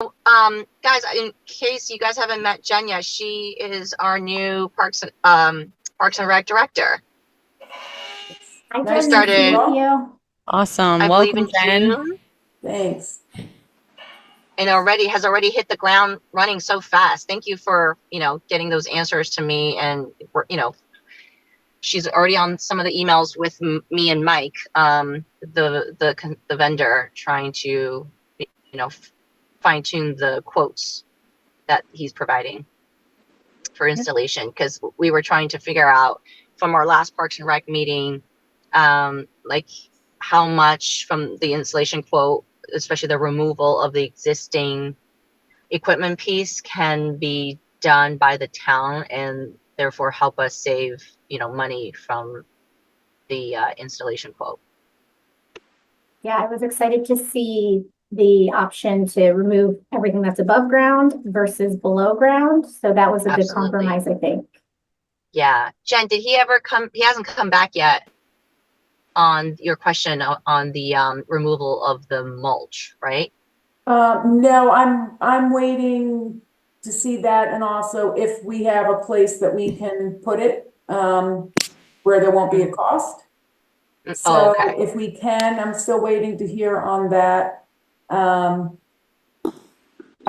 Guys, in case you guys haven't met Jen yet, she is our new Parks and Rec director. Hi, Who Jen. Nice to started, meet you. Awesome. I believe, Welcome, in Jen. June, Thanks. and already hit the ground running so fast. Thank you for getting those answers to me, and she's already on some of the emails with me and Mike, the vendor, trying to fine tune the quotes that he's providing for installation, because we were trying to figure out from our last Parks and Rec meeting, like how much from the installation quote, especially the removal of the existing equipment piece, can be done by the town and therefore help us save money from the installation quote. Yeah, I was excited to see the option to remove everything that's above ground versus below ground. So that was a good Absolutely. compromise, I think. Yeah. Jen, did he ever come? He hasn't come back yet on your question on the removal of the mulch, right? No, I'm waiting to see that, and also if we have a place that we can put it, where there won't be a cost. Oh, So okay. if we can, I'm still waiting to hear on that. I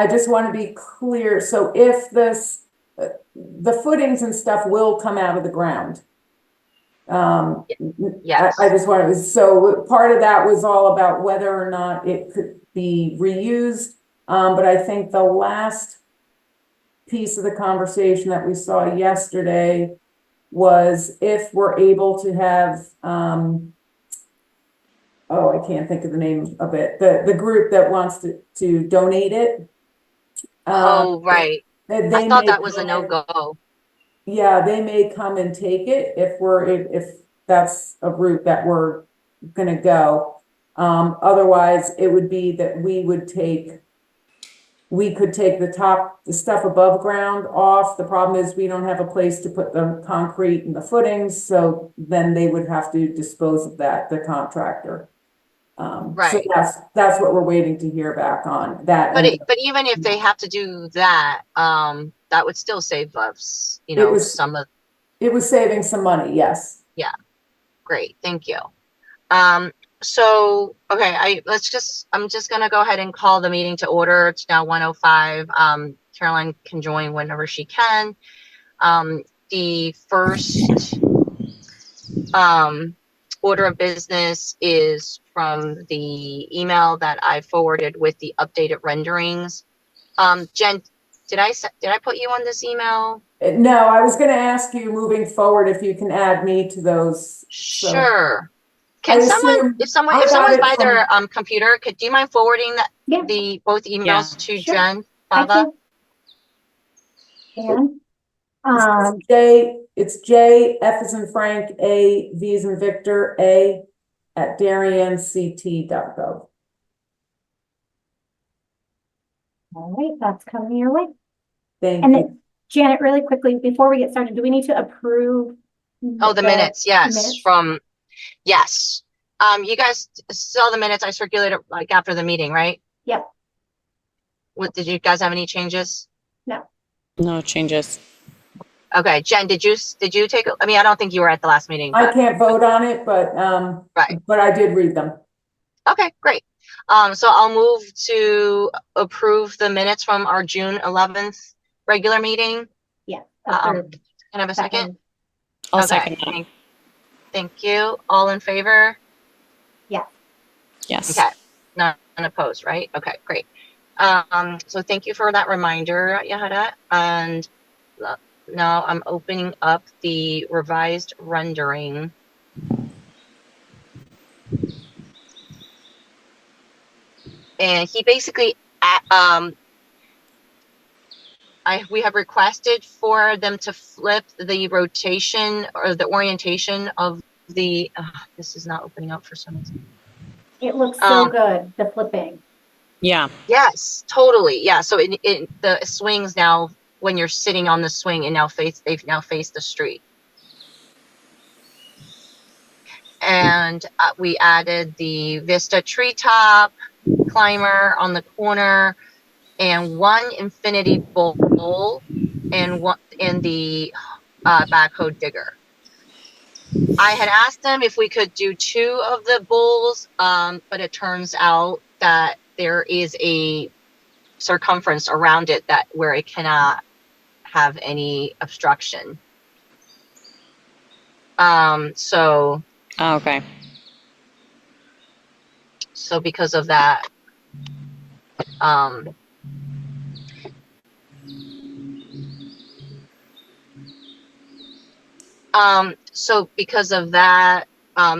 just want to be clear. So if the footings and stuff will come out of the ground. Yes. I just wanted, so part of that was all about whether or not it could be reused. But I think the last piece of the conversation that we saw yesterday was if we're able to have, oh, I can't think of the name of it, the group that wants to donate it. Oh, right. I They thought may that was a no-go. Yeah, they may come and take it if that's a route that we're gonna go. Otherwise, it would be that we could take the stuff above ground off. The problem is we don't have a place to put the concrete and the footings, so then they would have to dispose of that, the contractor. So Right. that's what we're waiting to hear back on that. But even if they have to do that, that would still save us, It was some of. it was saving some money, yes. Yeah, great, thank you. Um, so okay, I'm just gonna go ahead and call the meeting to order. It's now 1:05. Caroline can join whenever she can. The first order of business is from the email that I forwarded with the updated renderings. Jen, did I put you on this email? No, I was gonna ask you moving forward if you can add me to those. So Sure. I Can someone, assume I if got someone's it by from, their computer, do you mind forwarding Yeah, both Yeah. emails to sure. Jen I Fava? can. Um, It's J, F as in Frank, A, V as in Victor, A at darien.ct.gov. all right, that's coming your way. Thank And you. then, Janet, really quickly, before we get started, do we need to approve Oh, the minutes, yes, minutes? yes. You guys saw the minutes I circulated like after the meeting, right? Yep. Did you guys have any changes? No. No changes. Okay, Jen, did you take, I mean, I don't think you were at the last meeting, I but can't vote on it, but right. but I did read them. Okay, great. So I'll move to approve the minutes from our June 11th regular meeting. Yeah. Can I have a second? I'll Okay. second that. Thank you. All in favor? Yeah. Yes. Okay. None opposed, right? Okay, great. So thank you for that reminder, Yahada. And now I'm opening up the revised rendering. And he basically, we have requested for them to flip the rotation or the orientation of the, this is not opening up for some reason. It looks so good, the flipping. Yeah. Yes, totally. Yeah. So the swings now, when you're sitting on the swing, and they've now faced the street. And we added the Vista treetop climber on the corner. and one infinity bowl and one in the backhoe digger. I had asked them if we could do 2 of the bowls, but it turns out that there is a circumference around it that where it cannot have any obstruction. So Oh, okay. because of that, um, so because of that,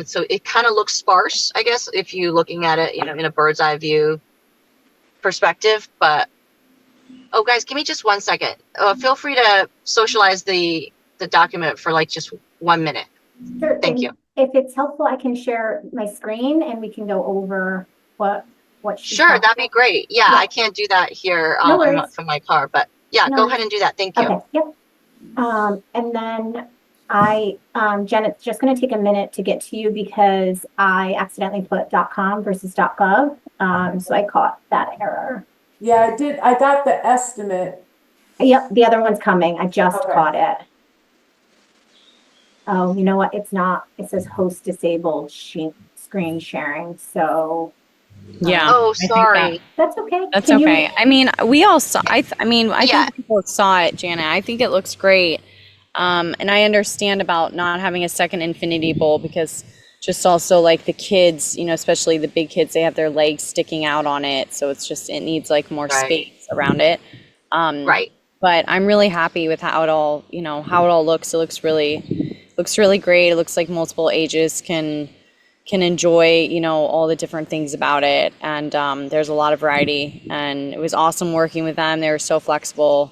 so it kind of looks sparse, I guess, if you're looking at it, in a bird's eye view perspective. But oh, guys, give me just 1 second. Feel free to socialize the document for like just 1 minute. Sure. Thank you. If it's helpful, I can share my screen and we can go over what she's Sure, talking that'd be about. great. Yeah, Yeah. I can't do that here No worries. from my car, but yeah, No go worries. ahead and do that. Thank you. Okay, yep. And then Jen, it's just going to take a minute to get to you because I accidentally put .com versus .gov. So I caught that error. Yeah, I did. I got the estimate. Yep, the other one's coming. I just Okay. caught it. Oh, you know what? It's not. It says host disabled screen sharing. So Yeah. Oh, I think sorry. that's okay. That's Can okay. you? I mean, we all saw, I Yeah. think people saw it, Jana. I think it looks great. And I understand about not having a second infinity bowl because just also like the kids, especially the big kids, they have their legs sticking out on it. So it needs like more Right. space around it. Right. But I'm really happy with how it all looks. It looks really great. It looks like multiple ages can enjoy, all the different things about it. And there's a lot of variety. And it was awesome working with them. They were so flexible,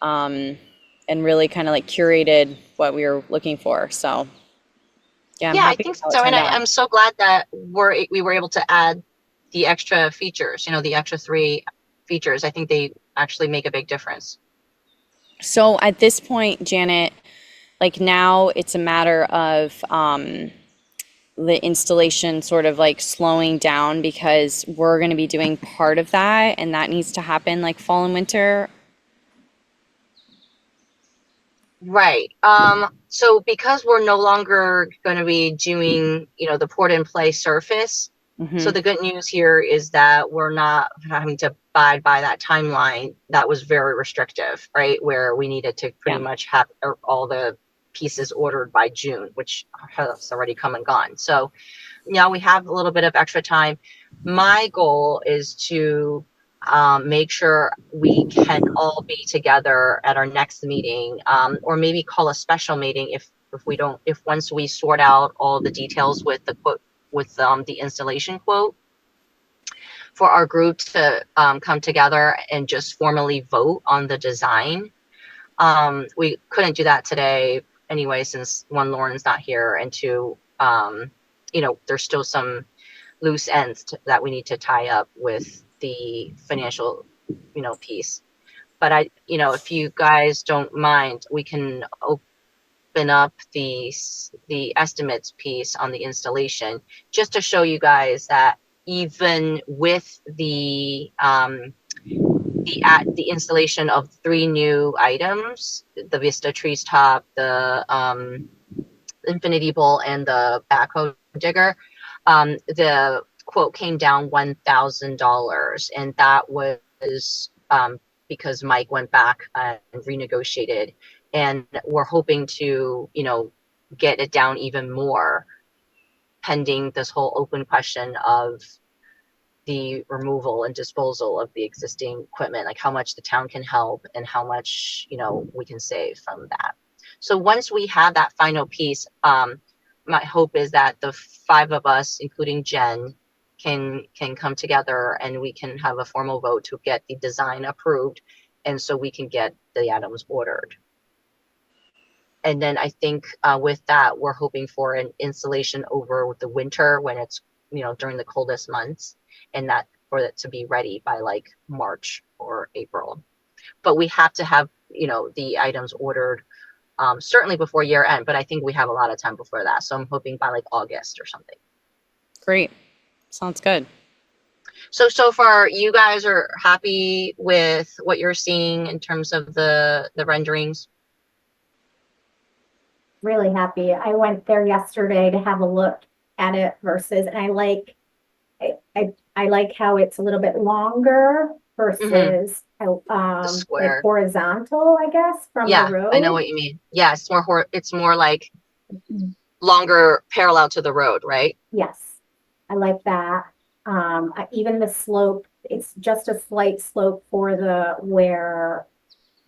and really kind of like curated what we were looking for. So yeah, I'm Yeah, I happy think with how it so, and turned out. I'm so glad that we were able to add the extra features. The extra 3 features. I think they actually make a big difference. So at this point, Janet, like now it's a matter of the installation sort of like slowing down because we're going to be doing part of that, and that needs to happen like fall and winter. Right. So because we're no longer going to be doing, the port and play surface, so the good news here is that we're not having to abide by that timeline that was very restrictive, right? Where we needed to pretty much have all the pieces ordered by June, which has already come and gone. So now we have a little bit of extra time. My goal is to make sure we can all be together at our next meeting, or maybe call a special meeting if once we sort out all the details with the quote with the installation quote, for our group to come together and just formally vote on the design. We couldn't do that today anyway, since 1, Lauren's not here, and 2, there's still some loose ends that we need to tie up with the financial, piece. But if you guys don't mind, we can open up the estimates piece on the installation, just to show you guys that even with the installation of 3 new items, the Vista Trees Top, the Infinity Bowl, and the backhoe digger, the quote came down $1,000, and that was because Mike went back and renegotiated, and we're hoping to, get it down even more, pending this whole open question of the removal and disposal of the existing equipment, like how much the town can help and how much, we can save from that. So once we have that final piece, my hope is that the 5 of us, including Jen, can come together and we can have a formal vote to get the design approved, and so we can get the items ordered. And then I think with that, we're hoping for an installation over the winter when it's, during the coldest months, and that for it to be ready by like March or April. But we have to have, the items ordered certainly before year end, but I think we have a lot of time before that. So I'm hoping by like August or something. Great. Sounds good. So far, you guys are happy with what you're seeing in terms of the renderings? Really happy. I went there yesterday to have a look at it versus, and I like how it's a little bit longer Mm-hmm. versus The like square. horizontal, I guess, from the Yeah, I know road. what you mean. Yeah, it's more like longer parallel to the road, right? Yes, I like that. Even the slope, it's just a slight slope for the where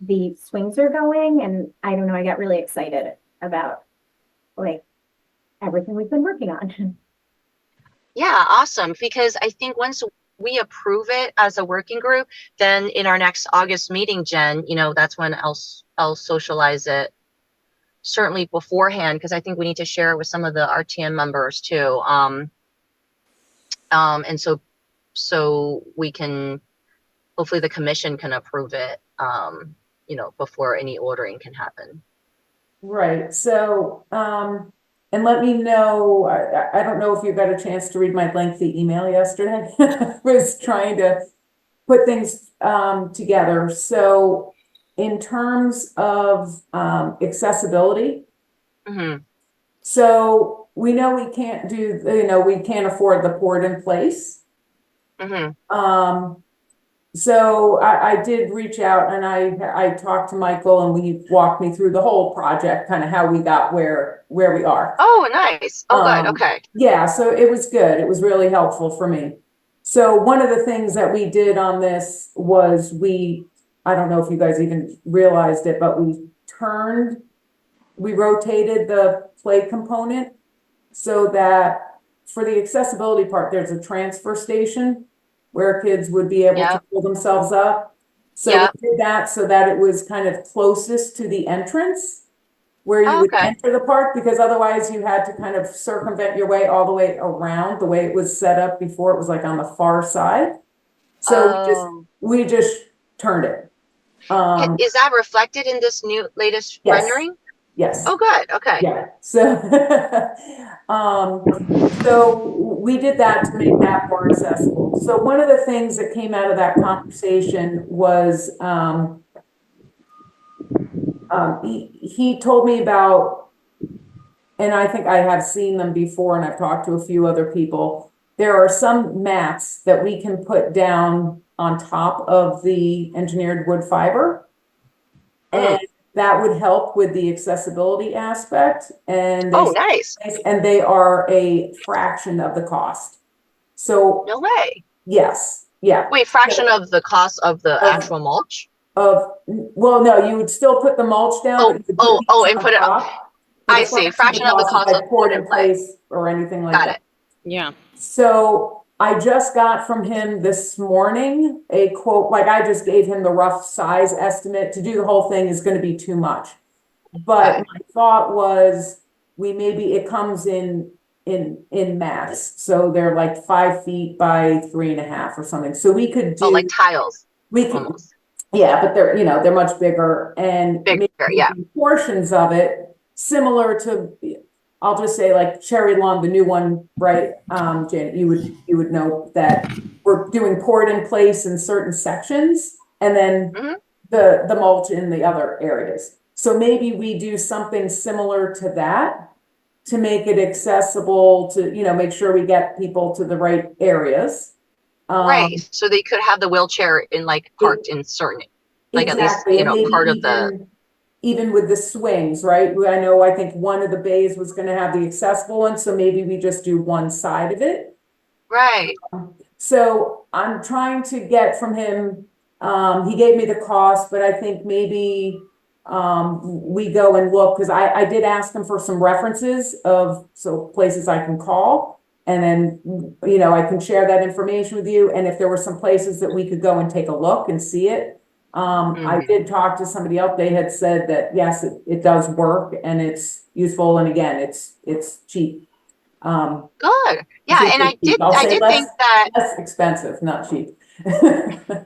the swings are going, and I don't know, I got really excited about like everything we've been working on. Yeah, awesome. Because I think once we approve it as a working group, then in our next August meeting, Jen, that's when I'll socialize it. Certainly beforehand, because I think we need to share it with some of the RTM members too. And so we can hopefully the commission can approve it, before any ordering can happen. Right, so, and let me know, I don't know if you got a chance to read my lengthy email yesterday. Was trying to put things, together, so in terms of, accessibility, Mm-hmm. so we know we can't do, we can't afford the port in place. Mm-hmm. So I did reach out and I talked to Michael and we walked me through the whole project, kind of how we got where we are. Oh, nice. Oh, good. Okay. Yeah, so it was good. It was really helpful for me. So one of the things that we did on this was I don't know if you guys even realized it, but we rotated the play component so that for the accessibility part, there's a transfer station where kids would be able to Yep. pull themselves up. So Yep. we did that so that it was kind of closest to the entrance where you Oh, would okay. enter the park, because otherwise you had to kind of circumvent your way all the way around. The way it was set up before, it was like on the far side. So Oh, we just turned it. is that reflected in this new latest Yes, rendering? yes. Oh, good. Okay. Yeah, so, um, so we did that to make that more accessible. So one of the things that came out of that conversation was, he told me about, and I think I have seen them before and I've talked to a few other people. There are some mats that we can put down on top of the engineered wood fiber. And Mm. that would help with the accessibility aspect, Oh, nice. and they are a fraction of the cost. So, No way. yes, yeah. Wait, fraction of the cost of the Of, actual mulch? well, no, you would still put the mulch down, but Oh, you would put oh, these oh, and on put it up. top for the I see. fraction of the Fraction of the cost of cost of like port poured and in play. place or anything like Got that. it. Yeah. So I just got from him this morning a quote, like I just gave him the rough size estimate. To do the whole thing is gonna be too much. But Okay. my thought was, it comes in mats, so they're like 5 feet by 3.5 or something, so Oh, like tiles we could, almost. yeah, but they're much bigger, and Bigger. maybe Yeah. portions of it similar to, I'll just say like Cherry Lawn, the new one, right? Janet, you would know that we're doing pour it in place in certain sections and then Hmm. the mulch in the other areas. So maybe we do something similar to that to make it accessible to, make sure we get people to the right areas. Right. Um, So they could have the wheelchair in like it, parked in certain, like at least, exactly, and maybe part of the, even with the swings, right? I think one of the bays was gonna have the accessible one, so maybe we just do one side of it. right. So I'm trying to get from him, he gave me the cost, but I think maybe, we go and look, because I did ask him for some references of, so places I can call. And then, I can share that information with you, and if there were some places that we could go and take a look and see it. I Hmm. did talk to somebody else, they had said that, yes, it does work and it's useful, and again, it's cheap. Um, Good. I Yeah. should And say cheap. I'll I say did think that, less expensive, not cheap.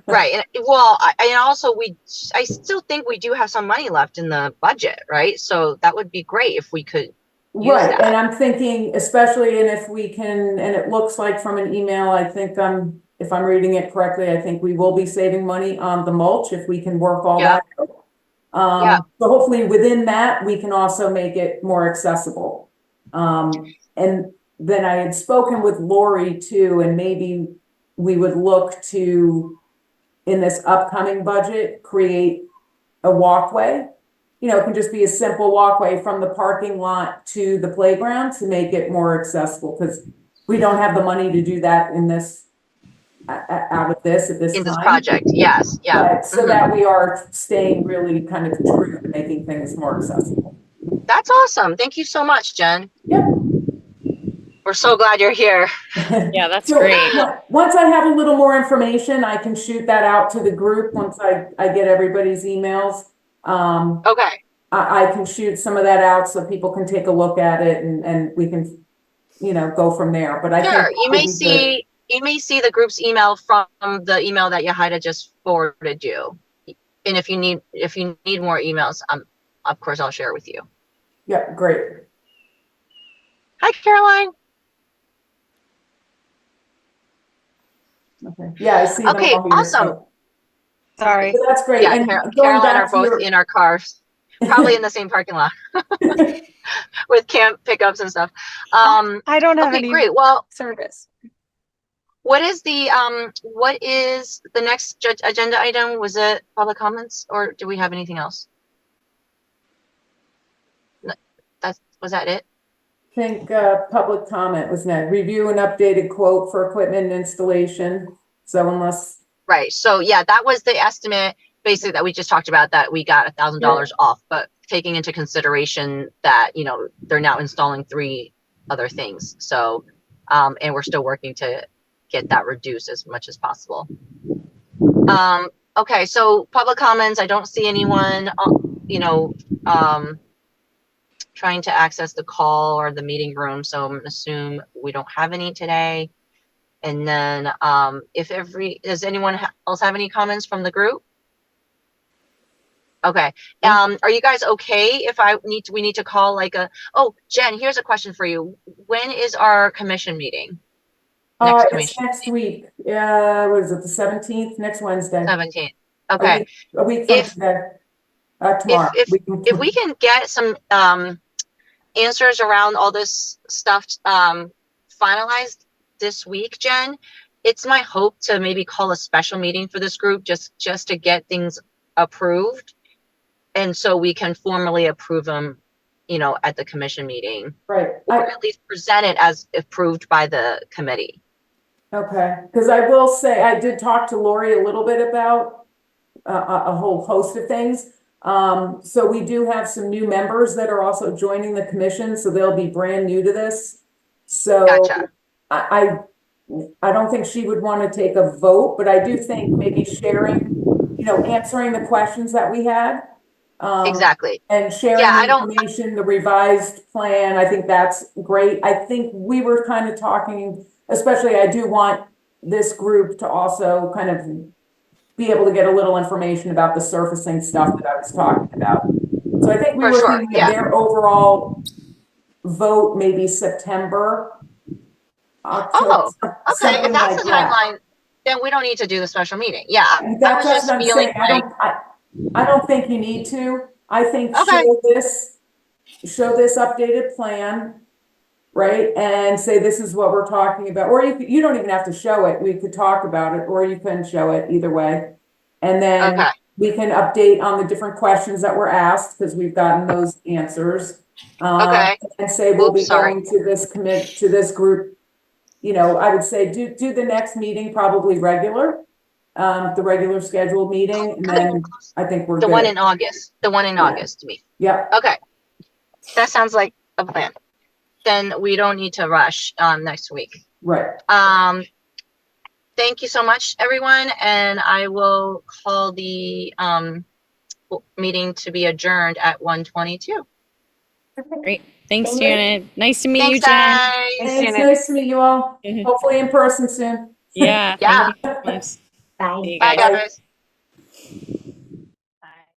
right. And well, and also I still think we do have some money left in the budget, right? So that would be great if we could use Right, and that. I'm thinking especially, and if we can, and it looks like from an email, I think if I'm reading it correctly, I think we will be saving money on the mulch if we can work all Yeah. that out. Yeah. So hopefully within that, we can also make it more accessible. And then I had spoken with Lori too, and maybe we would look to, in this upcoming budget, create a walkway. You know, it can just be a simple walkway from the parking lot to the playground to make it more accessible, because we don't have the money to do that in this, out of this at this In this time. project, yes, yeah. But so that we are staying really kind of true to making things more accessible. That's awesome. Thank you so much, Jen. Yep. We're so glad you're here. Yeah, that's So, great. Once I have a little more information, I can shoot that out to the group once I get everybody's emails. Okay. I can shoot some of that out so people can take a look at it and we can, you know, go from there. But I think Sure. that would be good. You may see the group's email from the email that Yahida just forwarded you. And if you need more emails, of course I'll share with you. Yeah, great. Hi, Caroline. Okay. Yeah, I see them Okay, all here. awesome. So Sorry. that's great. Yeah, And Caroline going are back to both your, in our cars, probably in the same parking lot with camp pickups and stuff. I don't have Okay, any great. Well, service. what is the next agenda item? Was it public comments, or do we have anything else? Was that it? I think public comment was next. Review an updated quote for equipment and installation. So unless, Right. So yeah, that was the estimate basically that we just talked about, that we got $1,000 off, but taking into consideration that, you know, they're now installing 3 other things. So, and we're still working to get that reduced as much as possible. Okay. So public comments, I don't see anyone, you know, trying to access the call or the meeting room. So I'm gonna assume we don't have any today. And then, does anyone else have any comments from the group? Okay. Are you guys okay if we need to call like oh, Jen, here's a question for you. When is our commission meeting? Next it's commission next meeting? week. Yeah, what is it, the 17th, next Wednesday? 17th. Okay. A week from If today. Tomorrow. if we can get some answers around all this stuff finalized this week, Jen, it's my hope to maybe call a special meeting for this group just to get things approved, and so we can formally approve them, you know, at the commission meeting, Right. or at least present it as approved by the committee. Okay, because I will say, I did talk to Lori a little bit about a whole host of things. So we do have some new members that are also joining the commission, so they'll be brand new to this. So Gotcha. I don't think she would want to take a vote, but I do think maybe sharing, you know, answering the questions that we had. Exactly. And sharing Yeah, the information, the revised plan, I think that's great. I think we were kind of talking, especially I do want this group to also kind of be able to get a little information about the surfacing stuff that I was talking about. So I think we for were sure. thinking of Yeah. their overall vote, maybe September, October, Oh, okay. If something that's like the that. timeline, then we don't need to do the special meeting. Yeah. I That's was what just I'm feeling saying. like, I don't think you need to. I think okay. show this updated plan, right? And say, this is what we're talking about, or you don't even have to show it. We could talk about it, or you can show it either way. And then Okay. we can update on the different questions that were asked, because we've gotten those answers. Okay. And say, we'll be Oops, sorry. going to this group. You know, I would say do the next meeting probably regular, the regular scheduled meeting, and then I think we're The good. one in August. The one in Yeah. August to me. Yeah, Okay. That sounds like a plan. Then we don't need to rush next week. right. Thank you so much, everyone. And I will call the meeting to be adjourned at 1:22. Great. Thanks, Thank you. Janet. Nice to meet you, Thanks, Jen. guys. Thanks, nice to meet you all. Mhm. Hopefully in person soon. Yeah. Yeah. Thank you so much. Bye. See you Bye, guys. guys.